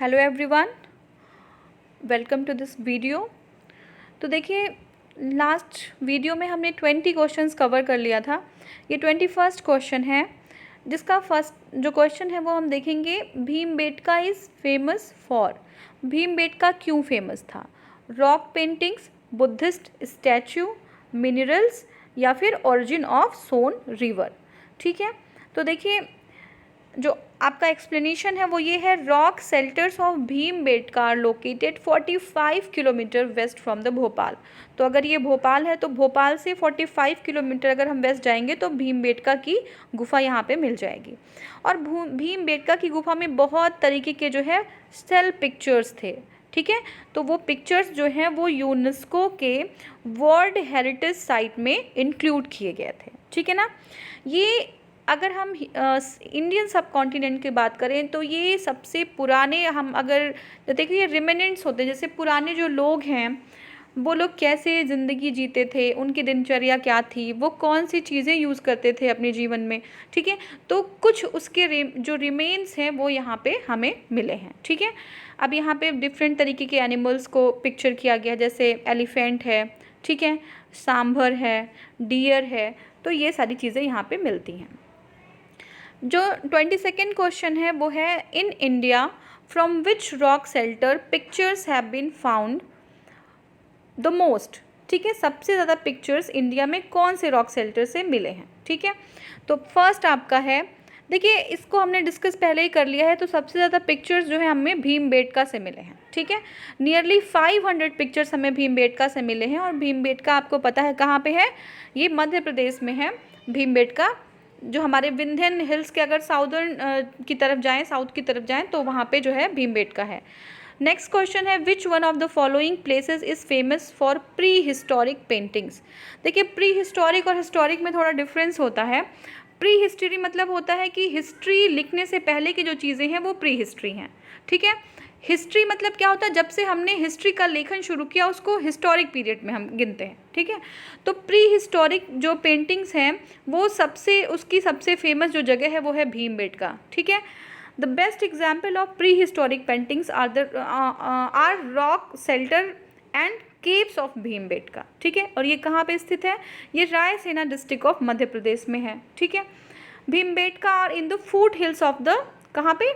Hello everyone, welcome to this video. तो देखिए, last video में हमने 20 क्वेश्चंस कवर कर लिया था। ये 21st क्वेश्चन है, जिसका फर्स्ट जो क्वेश्चन है वो हम देखेंगे, Bhimbetka is famous for. Bhimbetka क्यों फेमस था? Rock paintings, Buddhist statue, minerals या फिर ओरिजिन ऑफ सोन रिवर। ठीक है, तो देखिए जो आपका एक्सप्लेनेशन है वो ये है, rock shelters of Bhimbetka are located 45 kilometre west from the Bhopal. तो अगर ये भोपाल है तो भोपाल से 45 किलोमीटर अगर हम वेस्ट जाएंगे तो भीमबेटका की गुफा यहाँ पे मिल जाएगी। और भीमबेटका की गुफा में बहुत तरीके के जो है सेल पिक्चर्स थे। ठीक है, तो वो पिक्चर्स जो हैं वो यूनेस्को के वर्ल्ड हेरिटेज साइट में इंक्लूड किए गए थे। ठीक है ना। ये अगर हम इंडियन सब कॉन्टिनेंट की बात करें तो ये सबसे पुराने, हम अगर देखिए रिमेनेंट्स होते हैं, जैसे पुराने जो लोग हैं वो लोग कैसे ज़िंदगी जीते थे, उनकी दिनचर्या क्या थी, वो कौन सी चीज़ें यूज़ करते थे अपने जीवन में। ठीक है, तो कुछ उसके जो रिमेन्स हैं वो यहाँ पे हमें मिले हैं। ठीक है, अब यहाँ पे डिफरेंट तरीके के एनिमल्स को पिक्चर किया गया, जैसे एलिफेंट है, ठीक है, सांभर है, डियर है, तो ये सारी चीज़ें यहाँ पे मिलती हैं। जो 22nd क्वेश्चन है वो है, in India from which rock shelter pictures have been found the most. ठीक है, सबसे ज़्यादा पिक्चर्स इंडिया में कौन से रॉक शेल्टर से मिले हैं। ठीक है, तो फर्स्ट आपका है, देखिए इसको हमने डिस्कस पहले ही कर लिया है, तो सबसे ज़्यादा पिक्चर्स जो है हमें भीमबेटका से मिले हैं। ठीक है, नियरली 500 पिक्चर्स हमें भीमबेटका से मिले हैं। और भीमबेटका आपको पता है कहाँ पे है, ये मध्य प्रदेश में है। भीमबेटका जो हमारे विंध्यन हिल्स के अगर साउदर्न की तरफ जाएं, साउथ की तरफ जाएं, तो वहाँ पे जो है भीमबेटका है। नेक्स्ट क्वेश्चन है, which one of the following places is famous for pre historic paintings. देखिए, प्री हिस्टोरिक और हिस्टोरिक में थोड़ा डिफरेंस होता है। प्री हिस्ट्री मतलब होता है कि हिस्ट्री लिखने से पहले की जो चीज़ें हैं वो प्री हिस्ट्री हैं। ठीक है, हिस्ट्री मतलब क्या होता है, जब से हमने हिस्ट्री का लेखन शुरू किया उसको हिस्टोरिक पीरियड में हम गिनते हैं। ठीक है, तो प्री हिस्टोरिक जो पेंटिंग्स हैं वो उसकी सबसे फेमस जो जगह है वो है भीमबेटका। ठीक है, the best example of prehistoric paintings are rock shelter and caves of Bhimbetka. ठीक है, और ये कहाँ पे स्थित है, ये रायसेना डिस्ट्रिक्ट ऑफ मध्य प्रदेश में है। ठीक है, Bhimbetka are in the foot hills of the, कहाँ पे,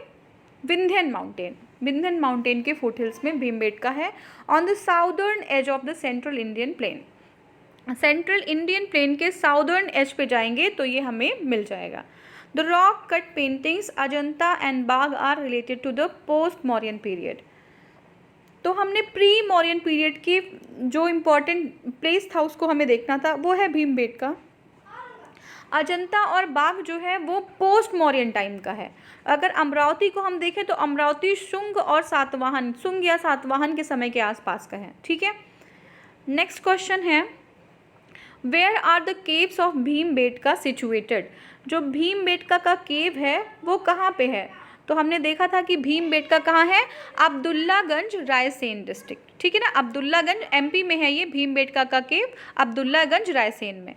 विंध्यन माउंटेन। विंध्यन माउंटेन के फुट हिल्स में भीमबेटका है, on the southern edge of the central Indian plain. Central Indian plain के साउदर्न एज पे जाएंगे तो ये हमें मिल जाएगा। The rock cut paintings Ajanta and Bagh are related to the post Mauryan period. तो हमने प्री मौर्यन पीरियड की जो इम्पोर्टेंट प्लेस था उसको हमें देखना था, वो है भीमबेटका। अजंता और बाग जो है वो पोस्ट मौर्यन टाइम का है। अगर अमरावती को हम देखें तो अमरावती शुंग और सातवाहन, शुंग या सातवाहन के समय के आसपास का है। ठीक है, नेक्स्ट क्वेश्चन है, where are the caves of Bhimbetka situated. जो भीमबेटका का केव है वो कहाँ पे है, तो हमने देखा था कि भीमबेटका कहाँ है, अब्दुल्लागंज, रायसेन डिस्ट्रिक्ट। ठीक है ना, अब्दुल्लागंज एमपी में है ये भीमबेटका का केव, अब्दुल्लागंज रायसेन में।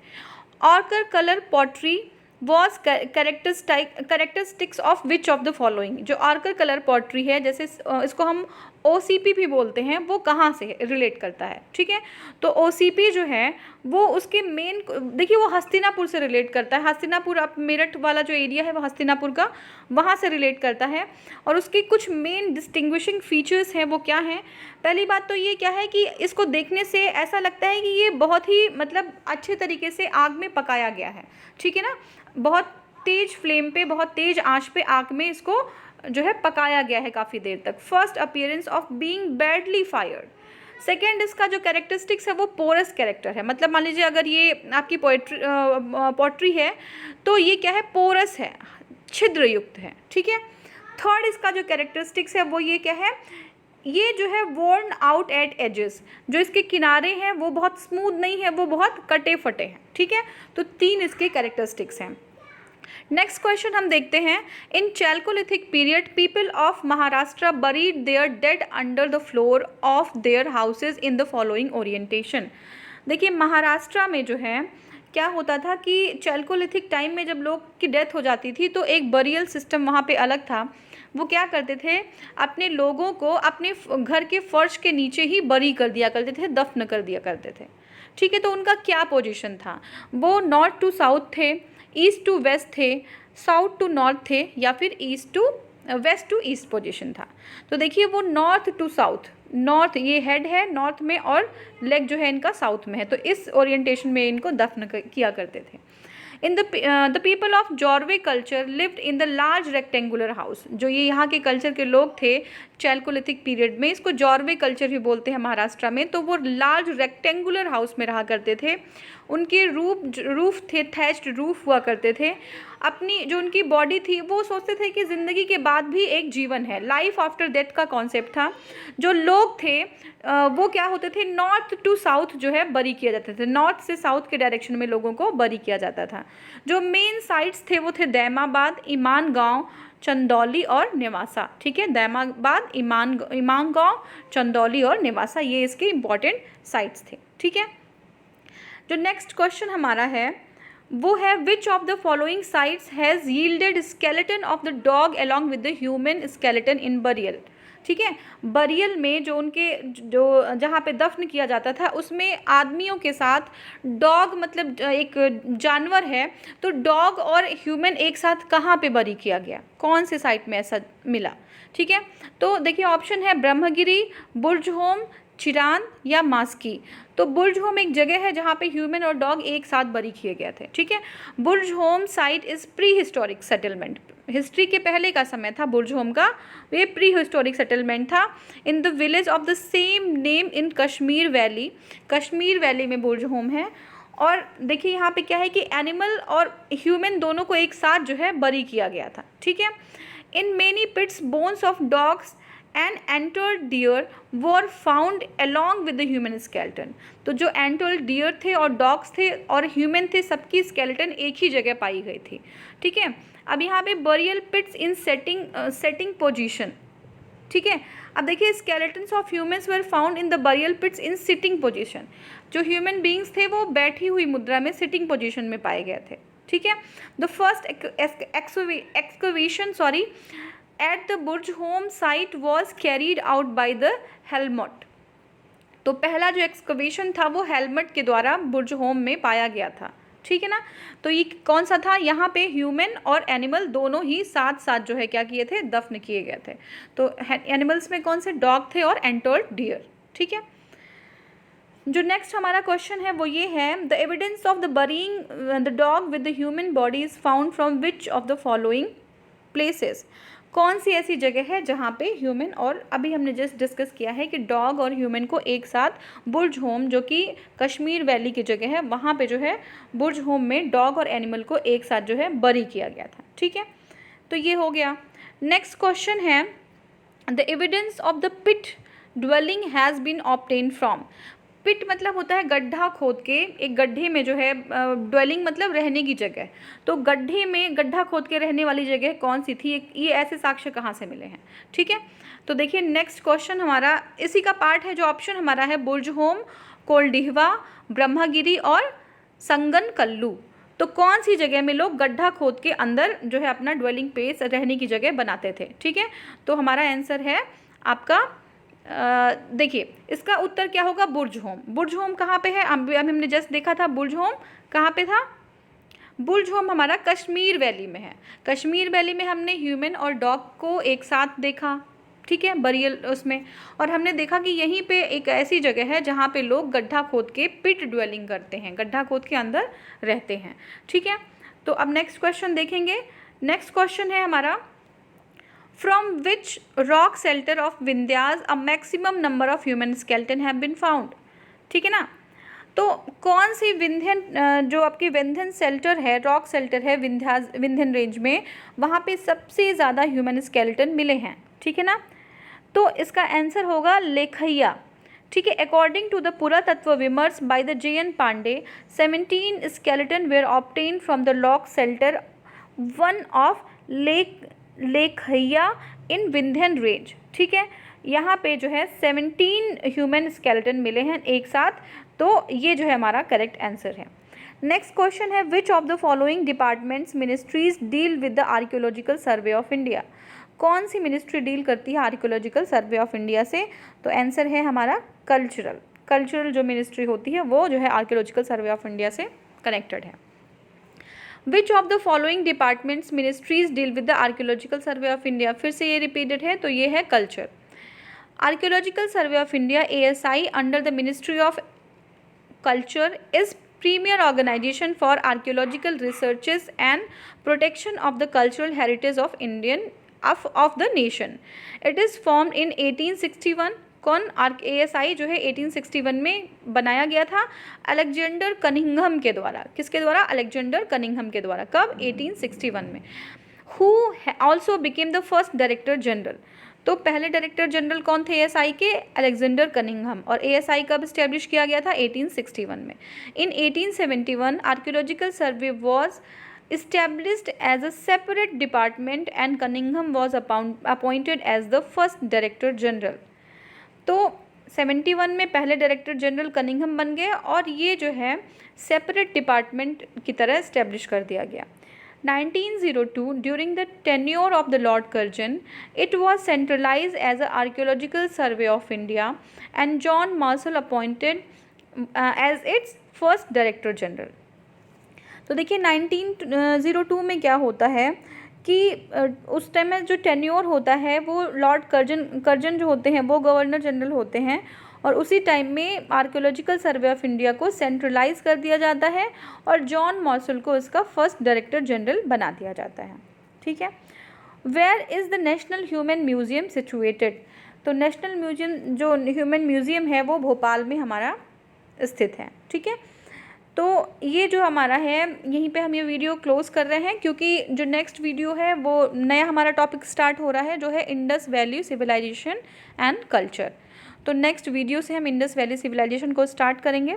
ऑर्कर colour pottery was characteristics of which of the following. जो ऑर्कर कलर पॉटरी है, जैसे इसको हम OCP भी बोलते हैं, वो कहाँ से रिलेट करता है। ठीक है, तो OCP जो है वो उसके मेन, देखिए वो हस्तिनापुर से रिलेट करता है। हस्तिनापुर, अब मेरठ वाला जो एरिया है वो हस्तिनापुर का, वहाँ से रिलेट करता है। और उसके कुछ मेन डिस्टिंग्विशिंग फीचर्स हैं, वो क्या हैं। पहली बात तो ये क्या है कि इसको देखने से ऐसा लगता है कि ये बहुत ही मतलब अच्छे तरीके से आग में पकाया गया है। ठीक है ना, बहुत तेज फ्लेम पे, बहुत तेज आंच पे आग में इसको जो है पकाया गया है काफ़ी देर तक। First appearance of being badly fired. Second, इसका जो कैरेक्टरिस्टिक्स है वो पोरस कैरेक्टर है। मतलब मान लीजिए अगर ये आपकी पॉटरी है तो ये क्या है, पोरस है, छिद्र युक्त है। ठीक है, थर्ड, इसका जो कैरेक्टरिस्टिक्स है वो ये क्या है, ये जो है वॉर्न आउट एट एजेस, जो इसके किनारे हैं वो बहुत स्मूथ नहीं है, वो बहुत कटे फटे हैं। ठीक है, तो 3 इसके कैरेक्टरिस्टिक्स हैं। नेक्स्ट क्वेश्चन हम देखते हैं, in chalcolithic period people of Maharashtra buried their dead under the floor of their houses in the following orientation. देखिए, महाराष्ट्र में जो है क्या होता था कि चैल्कोलिथिक टाइम में जब लोग की डेथ हो जाती थी तो एक बरियल सिस्टम वहाँ पे अलग था। वो क्या करते थे, अपने लोगों को अपने घर के फर्श के नीचे ही बरी कर दिया करते थे, दफन कर दिया करते थे। ठीक है, तो उनका क्या पोजीशन था, वो नॉर्थ टू साउथ थे, ईस्ट टू वेस्ट थे, साउथ टू नॉर्थ थे, या फिर east to west to east position था। तो देखिए वो नॉर्थ टू साउथ, नॉर्थ ये हेड है नॉर्थ में और लेग जो है इनका साउथ में है, तो इस ओरिएंटेशन में इनको दफन किया करते थे। In the people of Jorwe culture lived in the large rectangular house. जो ये यहाँ के कल्चर के लोग थे चैल्कोलिथिक पीरियड में, इसको जॉर्वे कल्चर भी बोलते हैं महाराष्ट्र में, तो वो लार्ज रेक्टेंगुलर हाउस में रहा करते थे। उनके रूफ थे, थैच्ड रूफ हुआ करते थे। अपनी जो उनकी बॉडी थी वो सोचते थे कि ज़िंदगी के बाद भी एक जीवन है, लाइफ आफ्टर डेथ का कॉन्सेप्ट था। जो लोग थे वो क्या होते थे, नॉर्थ टू साउथ जो है बरी किया जाते थे, नॉर्थ से साउथ के डायरेक्शन में लोगों को बरी किया जाता था। जो मेन साइट्स थे वो थे दैमाबाद, ईमान गाँव, चंदौली और नेवासा। ठीक है, दैमाबाद, ईमान गाँव, चंदौली और नेवासा, ये इसके इम्पॉर्टेंट साइट्स थे। ठीक है, जो नेक्स्ट क्वेश्चन हमारा है वो है विच of the following sites has yielded skeleton of the dog along with the human skeleton in burial. ठीक है, बरियल में जो उनके जो जहाँ पे दफन किया जाता था उसमें आदमियों के साथ डॉग, मतलब एक जानवर है, तो डॉग और ह्यूमन एक साथ कहाँ पे बरी किया गया, कौन से साइट में ऐसा मिला। ठीक है, तो देखिए ऑप्शन है ब्रह्मगिरी, बुर्ज होम, चिरान या मास्की। तो बुर्ज होम एक जगह है जहाँ पे ह्यूमन और डॉग एक साथ बरी किए गए थे। ठीक है, Burzahom site is prehistoric settlement, history के पहले का समय था बुर्ज होम का, ये प्री हिस्टोरिक सेटलमेंट था। In the village of the same name in Kashmir valley, Kashmir valley में बुर्ज होम है। और देखिए यहाँ पे क्या है कि एनिमल और ह्यूमन दोनों को एक साथ जो है बरी किया गया था। ठीक है, in many pits bones of dogs and antlered deer were found along with the human skeleton. तो जो एंटर्ड डियर थे और डॉग्स थे और ह्यूमन थे, सबकी स्केलेटन एक ही जगह पाई गई थी। ठीक है, अब यहाँ पे burial pits in setting position. ठीक है, अब देखिए skeletons of humans were found in the burial pits in sitting position. जो ह्यूमन बींग्स थे वो बैठी हुई मुद्रा में सिटिंग पोजीशन में पाए गए थे। ठीक है, the first excavation at the Burj home site was carried out by the Helmont. तो पहला जो एक्सकवेशन था वो हेलमट के द्वारा बुर्ज होम में पाया गया था। ठीक है ना, तो ये कौन सा था, यहाँ पे ह्यूमन और एनिमल दोनों ही साथ साथ जो है क्या किए थे, दफन किए गए थे। तो एनिमल्स में कौन से, डॉग थे और एंटर्ड डियर। ठीक है, जो नेक्स्ट हमारा क्वेश्चन है वो ये है, the evidence of the बरीइंग the dog with the human body is found from which of the following places. कौन सी ऐसी जगह है जहाँ पे ह्यूमन, और अभी हमने जस्ट डिस्कस किया है कि डॉग और ह्यूमन को एक साथ बुर्ज होम, जो कि कश्मीर वैली की जगह है, वहाँ पे जो है बुर्ज होम में डॉग और एनिमल को एक साथ जो है बरी किया गया था। ठीक है, तो ये हो गया। नेक्स्ट क्वेश्चन है, the evidence of the pit dwelling has been obtained from. Pit मतलब होता है गड्ढा खोद के, एक गड्ढे में जो है, ड्वेलिंग मतलब रहने की जगह, तो गड्ढे में गड्ढा खोद के रहने वाली जगह कौन सी थी, ये ऐसे साक्ष्य कहाँ से मिले हैं। ठीक है, तो देखिए नेक्स्ट क्वेश्चन हमारा इसी का पार्ट है। जो ऑप्शन हमारा है बुर्ज होम, कोलडिहवा, ब्रह्मगिरी और संगन कल्लू। तो कौन सी जगह में लोग गड्ढा खोद के अंदर जो है अपना ड्वेलिंग प्लेस, रहने की जगह बनाते थे। ठीक है, तो हमारा आंसर है आपका, देखिए इसका उत्तर क्या होगा, बुर्ज होम। बुर्ज होम कहाँ पे है, अभी हमने जस्ट देखा था, बुर्ज होम कहाँ पे था, बुर्ज होम हमारा कश्मीर वैली में है। कश्मीर वैली में हमने ह्यूमन और डॉग को एक साथ देखा। ठीक है, बरियल उसमें, और हमने देखा कि यहीं पे एक ऐसी जगह है जहाँ पे लोग गड्ढा खोद के पिट ड्वेलिंग करते हैं, गड्ढा खोद के अंदर रहते हैं। ठीक है, तो अब नेक्स्ट क्वेश्चन देखेंगे। नेक्स्ट क्वेश्चन है हमारा, from which rock shelter of Vindhyas a maximum number of human skeleton have been found. ठीक है ना, तो कौन सी विंध्यन, जो आपकी विंध्यन शेल्टर है, रॉक शेल्टर है विंध्यन रेंज में, वहाँ पे सबसे ज़्यादा ह्यूमन स्केलेटन मिले हैं। ठीक है ना, तो इसका आंसर होगा लेखैया। ठीक है, according to the Puratattva Vimarsh by the JN Pandey, 17 skeleton were obtain from the rock shelter one of Lekhahia in Vindhyan range. ठीक है, यहाँ पे जो है 17 ह्यूमन स्केलेटन मिले हैं एक साथ, तो ये जो है हमारा करेक्ट आंसर है। नेक्स्ट क्वेश्चन है, विच of the following departments ministries deal with the archaeological survey of India. कौन सी मिनिस्ट्री डील करती है आर्कियोलॉजिकल सर्वे ऑफ इंडिया से? तो आंसर है हमारा कल्चरल जो मिनिस्ट्री होती है वो जो है आर्कियोलॉजिकल सर्वे ऑफ इंडिया से कनेक्टेड है। विच of the following departments ministries deal with the archaeological survey of India? फिर से ये रिपीटेड है, तो ये है culture. Archaeological survey of India ASI under the ministry of culture is premier organization for archaeological researches and protection of the cultural heritage of of the nation. It is formed in 1861. कौन ASI जो है 1861 में बनाया गया था Alexander Cunningham के द्वारा। किसके द्वारा? अलेक्जेंडर कनिंघम के द्वारा। कब? 1861 में। Who also became the first director general? तो पहले डायरेक्टर जनरल कौन थे ASI के? Alexander Cunningham. और ASI कब इस्टेब्लिश किया गया था? 1861 में। इन 1871 archaeological survey was established as a separate department and Cunningham was appointed as the first director general. तो 71 में पहले डायरेक्टर जनरल कनिंघम बन गए और ये जो है सेपरेट डिपार्टमेंट की तरह इस्टेब्लिश कर दिया गया। 1902 during the tenure of the Lord Curzon, it was centralized as an archaeological survey of India and John Marshall appointed as its first director general. तो देखिए 1902 में क्या होता है कि उस टाइम में जो टेन्योर होता है वो लॉर्ड कर्जन जो होते हैं वो गवर्नर जनरल होते हैं और उसी टाइम में आर्कियोलॉजिकल सर्वे ऑफ इंडिया को सेंट्रलाइज कर दिया जाता है और जॉन मॉर्सल को इसका फर्स्ट डायरेक्टर जनरल बना दिया जाता है। ठीक है। Where is the national human museum situated? तो नेशनल म्यूजियम जो ह्यूमन म्यूजियम है वो भोपाल में हमारा स्थित है। ठीक है। तो ये जो हमारा है यहीं पे हम ये वीडियो क्लोज कर रहे हैं क्योंकि जो नेक्स्ट वीडियो है वो नया हमारा टॉपिक स्टार्ट हो रहा है जो है Indus valley civilisation and culture. तो नेक्स्ट वीडियो से हम इंडस वैली सिविलाइजेशन को स्टार्ट करेंगे।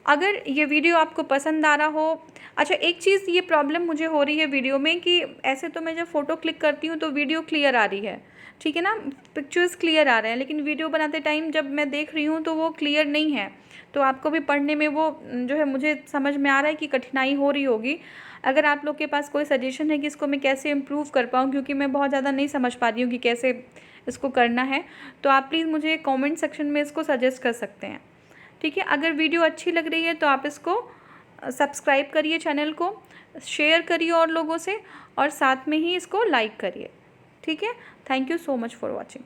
अगर ये वीडियो आपको पसंद आ रहा हो, अच्छा एक चीज़ ये प्रॉब्लम मुझे हो रही है वीडियो में कि ऐसे तो मैं जब फ़ोटो क्लिक करती हूँ तो वीडियो क्लियर आ रही है, ठीक है ना, पिक्चर्स क्लियर आ रहे हैं, लेकिन वीडियो बनाते टाइम जब मैं देख रही हूँ तो वो क्लियर नहीं है। तो आपको भी पढ़ने में वो जो है मुझे समझ में आ रहा है कि कठिनाई हो रही होगी। अगर आप लोग के पास कोई सजेशन है कि इसको मैं कैसे इम्प्रूव कर पाऊँ, क्योंकि मैं बहुत ज़्यादा नहीं समझ पा रही हूँ कि कैसे इसको करना है, तो आप प्लीज़ मुझे कमेंट सेक्शन में इसको सजेस्ट कर सकते हैं। ठीक है। अगर वीडियो अच्छी लग रही है तो आप इसको सब्सक्राइब करिए, चैनल को शेयर करिए और लोगों से, और साथ में ही इसको लाइक करिए। ठीक है। Thank you so much for watching.